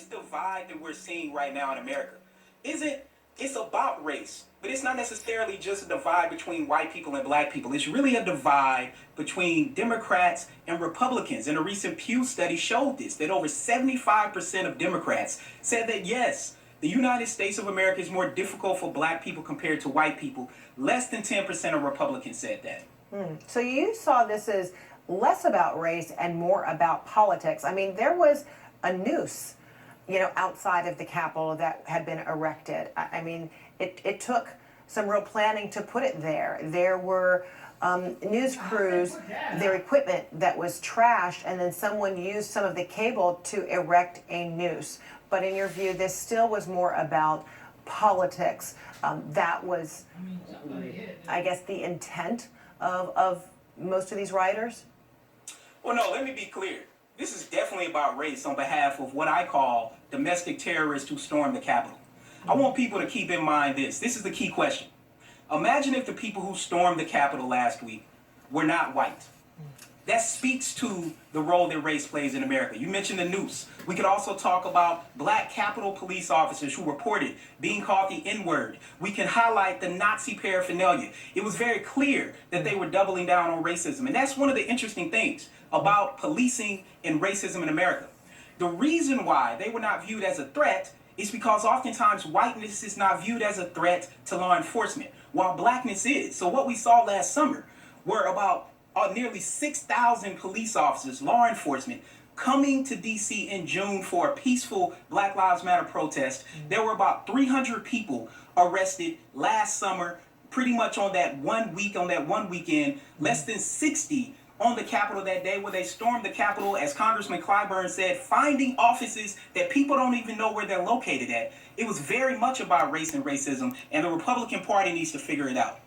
divide that we're seeing right now in America isn't, it's about race, but it's not necessarily just a divide between white people and black people. It's really a divide between Democrats and Republicans. And a recent Pew study showed this, that over 75% of Democrats said that yes, the United States of America is more difficult for black people compared to white people. Less than 10% of Republicans said that. So you saw this as less about race and more about politics. I mean, there was a noose, outside of the Capitol that had been erected. I mean, it took some real planning to put it there. There were news crews, their equipment that was trashed, and then someone used some of the cable to erect a noose. But in your view, this still was more about politics. That was, I guess, the intent of most of these writers? Well, no, let me be clear. This is definitely about race on behalf of what I call domestic terrorists who stormed the Capitol. I want people to keep in mind this. This is the key question. Imagine if the people who stormed the Capitol last week were not white. That speaks to the role that race plays in America. You mentioned the noose. We could also talk about black Capitol police officers who reported being called the N-word. We can highlight the Nazi paraphernalia. It was very clear that they were doubling down on racism. And that's one of the interesting things about policing and racism in America. The reason why they were not viewed as a threat is because oftentimes whiteness is not viewed as a threat to law enforcement, while blackness is. So what we saw last summer were about nearly 6,000 police officers, law enforcement, coming to D.C. in June for a peaceful Black Lives Matter protest. There were about 300 people arrested last summer, pretty much on that one weekend, less than 60 on the Capitol that day where they stormed the Capitol, as Congressman Clyburn said, finding offices that people don't even know where they're located at. It was very much about race and racism, and the Republican Party needs to figure it out.